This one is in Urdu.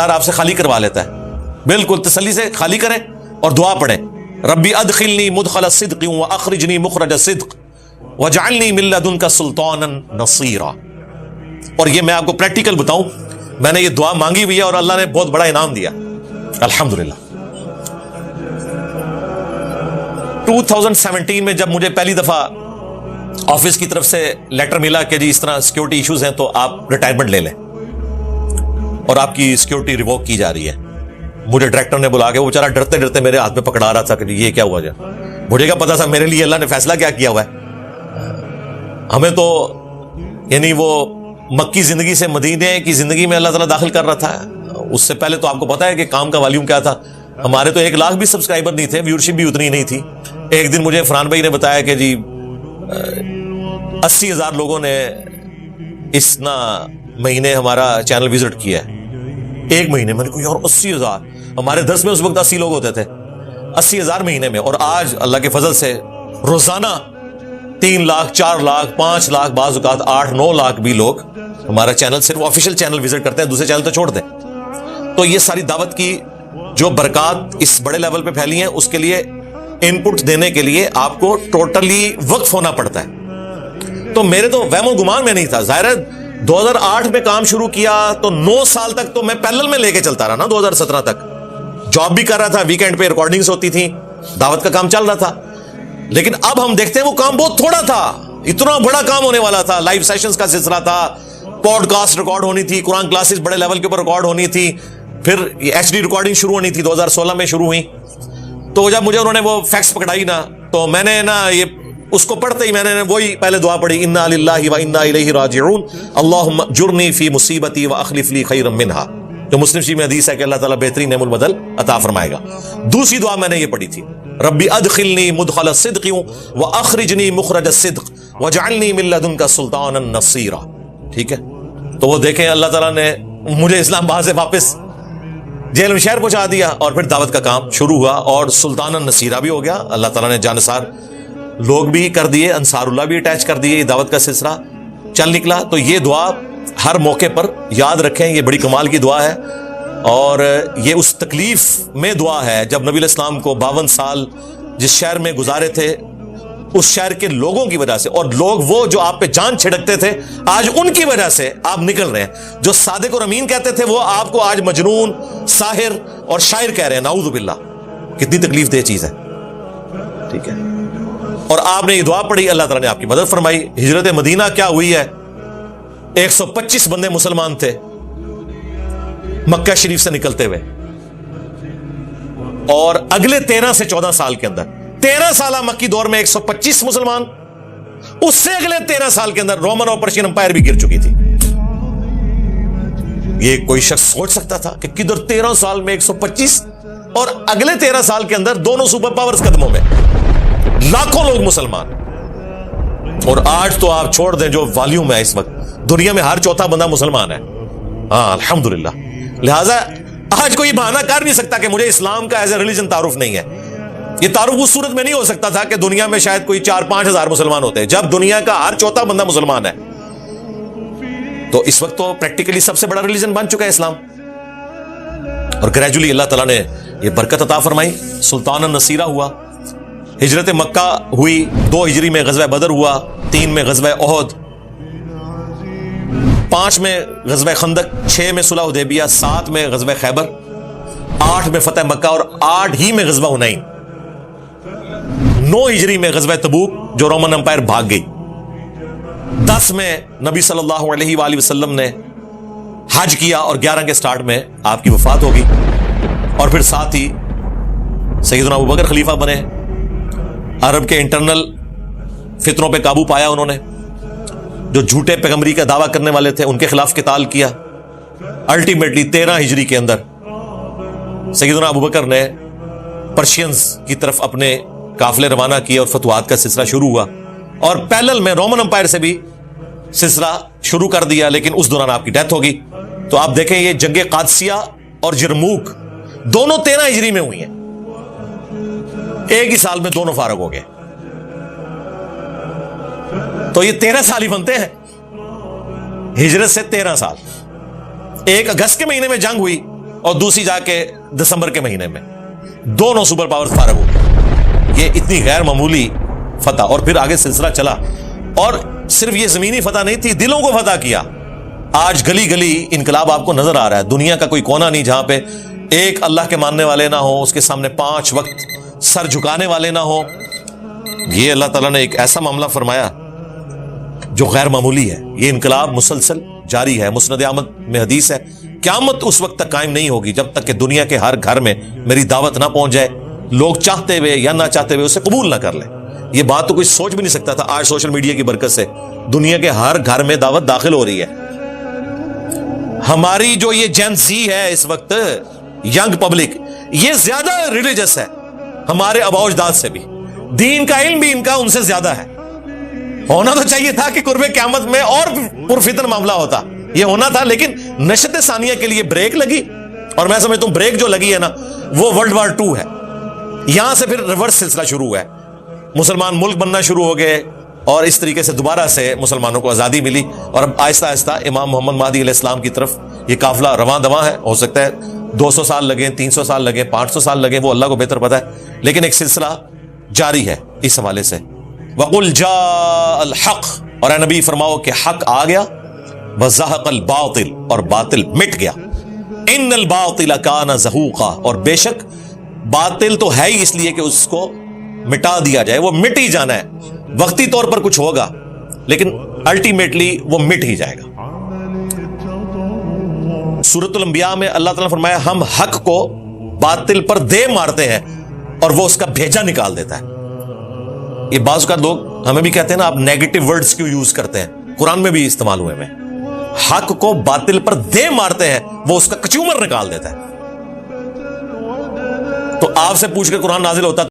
آپ سے خالی کروا لیتا ہے. بالکل تسلی سے خالی کریں اور دعا پڑھیں, ربی ادخلنی مدخل الصدق واخرجنی مخرج الصدق واجعلنی من لدنک سلطانا نصیرا. اور یہ میں آپ کو پریکٹیکل بتاؤں, میں نے یہ دعا مانگی ہوئی ہے اور اللہ نے بہت بڑا انعام دیا الحمدللہ. 2017 میں جب مجھے پہلی دفعہ آفس کی طرف سے لیٹر ملا کہ جی اس طرح سیکیورٹی ایشوز ہیں تو آپ ریٹائرمنٹ لے لیں اور آپ کی سیکیورٹی ریووک کی جا رہی ہے, مجھے ڈائریکٹر نے بلا کے, وہ بیچارہ ڈرتے ڈرتے میرے ہاتھ میں پکڑا رہا تھا کہ یہ کیا ہوا جائے. مجھے کیا پتا تھا میرے لیے اللہ نے فیصلہ کیا کیا ہوا ہے. ہمیں تو یعنی وہ مکی زندگی سے مدینے کی زندگی میں اللہ تعالیٰ داخل کر رہا تھا. اس سے پہلے تو آپ کو پتا ہے کہ کام کا والیوم کیا تھا. ہمارے تو 1 لاکھ بھی سبسکرائبر نہیں تھے, ویورشپ بھی اتنی نہیں تھی. ایک دن مجھے فرحان بھائی نے بتایا کہ جی 80,000 لوگوں نے اس مہینے ہمارا چینل وزٹ کیا ہے, ایک مہینے. میں نے کہا یار 80,000, ہمارے درس میں اس وقت 80 لوگ ہوتے تھے, 80,000 مہینے میں. اور آج اللہ کے فضل سے روزانہ 3 لاکھ 4 لاکھ 5 لاکھ بعض اوقات 8-9 لاکھ بھی لوگ ہمارا چینل, صرف آفیشیل چینل وزٹ کرتے ہیں, دوسرے چینل تو چھوڑ دیں. تو یہ ساری دعوت کی جو برکات اس بڑے لیول پہ پھیلی ہیں, اس کے لیے ان پٹ دینے کے لیے آپ کو ٹوٹلی وقف ہونا پڑتا ہے. تو میرے تو وہم و گمان میں نہیں تھا. ظاہر ہے 2008 میں کام شروع کیا تو 9 سال تک تو میں پیرلل میں لے کے چلتا رہا نا. 2017 تک جاب بھی کر رہا تھا, ویکینڈ پہ ریکارڈنگز ہوتی تھیں, دعوت کا کام چل رہا تھا. لیکن اب ہم دیکھتے ہیں وہ کام بہت تھوڑا تھا, اتنا بڑا کام ہونے والا تھا. لائیو سیشنز کا سلسلہ تھا, پوڈ کاسٹ ریکارڈ ہونی تھی, قرآن کلاسز بڑے لیول کے اوپر ریکارڈ ہونی تھی, پھر ایچ ڈی ریکارڈنگ شروع ہونی تھی 2016 میں شروع ہوئی. تو جب مجھے انہوں نے وہ فیکس پکڑائی نا, تو میں نے یہ اس کو پڑھتے ہی میں نے وہی پہلے دعا پڑھی, انا للہ و انا الیہ راجعون اللہم اجرنی فی مصیبتی واخلف لی خیرا منہا, جو مسلم شریف میں حدیث ہے کہ اللہ تعالیٰ بہترین نعم البدل عطا فرمائے گا. دوسری دعا میں نے یہ پڑھی تھی, ربی ادخلنی مدخل الصدق واخرجنی مخرج الصدق واجعلنی من لدنک سلطانا نصیرا. ٹھیک ہے, تو وہ دیکھیں اللہ تعالیٰ نے مجھے اسلام آباد سے واپس جیل میں شہر پہنچا دیا, اور پھر دعوت کا کام شروع ہوا اور سلطانا نصیرہ بھی ہو گیا. اللہ تعالیٰ نے جانثار لوگ بھی کر دیے, انصار اللہ بھی اٹیچ کر دیے, دعوت کا سلسلہ چل نکلا. تو یہ دعا ہر موقع پر یاد رکھیں, یہ بڑی کمال کی دعا ہے. اور یہ اس تکلیف میں دعا ہے جب نبی علیہ السلام کو 52 سال جس شہر میں گزارے تھے, اس شہر کے لوگوں کی وجہ سے, اور لوگ وہ جو آپ پہ جان چھڑکتے تھے آج ان کی وجہ سے آپ نکل رہے ہیں. جو صادق اور امین کہتے تھے وہ آپ کو آج مجنون, ساحر اور شاعر کہہ رہے ہیں. نعوذ باللہ, کتنی تکلیف دہ چیز ہے. ٹھیک ہے, اور آپ نے یہ دعا پڑھی, اللہ تعالیٰ نے آپ کی مدد فرمائی. ہجرت مدینہ کیا ہوئی ہے, 125 بندے مسلمان تھے مکہ شریف سے نکلتے ہوئے, اور اگلے 13 سے 14 سال کے اندر 13 سالہ مکی دور میں 125 مسلمان, اس سے اگلے 13 سال کے اندر رومن اور پرشین امپائر بھی گر چکی تھی. یہ کوئی شخص سوچ سکتا تھا کہ کدھر 13 سال میں 125 اور اگلے 13 سال کے اندر دونوں سپر پاورز قدموں میں, لاکھوں لوگ مسلمان. اور آج تو آپ چھوڑ دیں جو والیوم ہے اس وقت دنیا میں, ہر چوتھا بندہ مسلمان ہے. ہاں الحمدللہ. لہذا آج کوئی بہانہ کر نہیں سکتا کہ مجھے اسلام کا ایز اے ریلیجن تعارف نہیں ہے. یہ تعارف اس صورت میں نہیں ہو سکتا تھا کہ دنیا میں شاید کوئی 4-5 ہزار مسلمان ہوتے ہیں, جب دنیا کا ہر چوتھا بندہ مسلمان ہے. تو اس وقت تو پریکٹیکلی سب سے بڑا ریلیجن بن چکا ہے اسلام. اور گریجولی اللہ تعالیٰ نے یہ برکت عطا فرمائی, سلطان النصیرہ ہوا. ہجرت مکہ ہوئی, 2 ہجری میں غزوہ بدر ہوا, 3 میں غزوہ احد, 5 میں غزوہ خندق, 6 میں صلح حدیبیہ, 7 میں غزوہ خیبر, 8 میں فتح مکہ, اور 8 ہی میں غزوہ حنین. 9 ہجری میں غزوہ تبوک جو رومن امپائر بھاگ گئی. 10 میں نبی صلی اللہ علیہ وآلہ وسلم نے حج کیا, اور 11 کے سٹارٹ میں آپ کی وفات ہوگی. اور پھر ساتھ ہی سیدنا ابوبکر خلیفہ بنے. عرب کے انٹرنل فتنوں پہ قابو پایا انہوں نے, جو جھوٹے پیغمبری کا دعویٰ کرنے والے تھے ان کے خلاف قتال کیا. الٹیمیٹلی 13 ہجری کے اندر سیدنا ابوبکر نے پرشینز کی طرف اپنے قافلے روانہ کیے اور فتوحات کا سلسلہ شروع ہوا. اور پیرلل میں رومن امپائر سے بھی سلسلہ شروع کر دیا, لیکن اس دوران آپ کی ڈیتھ ہوگی. تو آپ دیکھیں یہ جنگ قادسیہ اور جرموک دونوں 13 ہجری میں ہوئی ہیں, ایک ہی سال میں دونوں فارغ ہو گئے. تو یہ 13 سال ہی بنتے ہیں, ہجرت سے 13 سال. 1 اگست کے مہینے میں جنگ ہوئی, اور دوسری جا کے دسمبر کے مہینے میں. دونوں سپر پاورز فارغ ہو گئے. یہ اتنی غیر معمولی فتح. اور پھر آگے سلسلہ چلا, اور صرف یہ زمینی فتح نہیں تھی, دلوں کو فتح کیا. آج گلی گلی انقلاب آپ کو نظر آ رہا ہے. دنیا کا کوئی کونا نہیں جہاں پہ ایک اللہ کے ماننے والے نہ ہو, اس کے سامنے 5 وقت سر جھکانے والے نہ ہو. یہ اللہ تعالیٰ نے ایک ایسا معاملہ فرمایا جو غیر معمولی ہے. یہ انقلاب مسلسل جاری ہے. مسند احمد میں حدیث ہے, قیامت اس وقت تک قائم نہیں ہوگی جب تک کہ دنیا کے ہر گھر میں میری دعوت نہ پہنچ جائے, لوگ چاہتے ہوئے یا نہ چاہتے ہوئے اسے قبول نہ کر لیں. یہ بات تو کوئی سوچ بھی نہیں سکتا تھا. آج سوشل میڈیا کی برکت سے دنیا کے ہر گھر میں دعوت داخل ہو رہی ہے. ہماری جو یہ جین زی ہے اس وقت, ینگ پبلک, یہ زیادہ ریلیجس ہے ہمارے آباء و اجداد سے بھی. دین کا علم بھی ان کا ان سے زیادہ ہے. ہونا تو چاہیے تھا کہ قرب قیامت میں اور پرفتن معاملہ ہوتا, یہ ہونا تھا. لیکن نشت ثانیہ کے لیے بریک لگی, اور میں سمجھتا ہوں بریک جو لگی ہے نا وہ ورلڈ وار 2 ہے. یہاں سے پھر ریورس سلسلہ شروع ہوا ہے. مسلمان ملک بننا شروع ہو گئے, اور اس طریقے سے دوبارہ سے مسلمانوں کو آزادی ملی. اور اب آہستہ آہستہ امام محمد مہدی علیہ السلام کی طرف یہ قافلہ رواں دواں ہے. ہو سکتا ہے 200 سال لگیں, 300 سال لگیں, 500 سال لگیں, وہ اللہ کو بہتر پتہ ہے. لیکن ایک سلسلہ جاری ہے اس حوالے سے. وَقُلْ جَاءَ الْحَقُّ, اور اے نبی فرماؤ کہ حق آ گیا, وَزَهَقَ الْبَاطِلُ, اور باطل مٹ گیا. إِنَّ الْبَاطِلَ كَانَ زَهُوقًا, اور بے شک باطل تو ہے ہی اس لیے کہ اس کو مٹا دیا جائے. وہ مٹ ہی جانا ہے. وقتی طور پر کچھ ہوگا لیکن الٹیمیٹلی وہ مٹ ہی جائے گا. سورۃ الانبیاء میں اللہ تعالیٰ نے فرمایا ہم حق کو باطل پر دے مارتے ہیں اور وہ اس کا بھیجا نکال دیتا ہے. یہ بعض اوقات لوگ ہمیں بھی کہتے ہیں نا, آپ نیگیٹو ورڈز کیوں یوز کرتے ہیں, قرآن میں بھی استعمال ہوئے ہیں. حق کو باطل پر دے مارتے ہیں, وہ اس کا کچومر نکال دیتا ہے. تو آپ سے پوچھ کے قرآن نازل ہوتا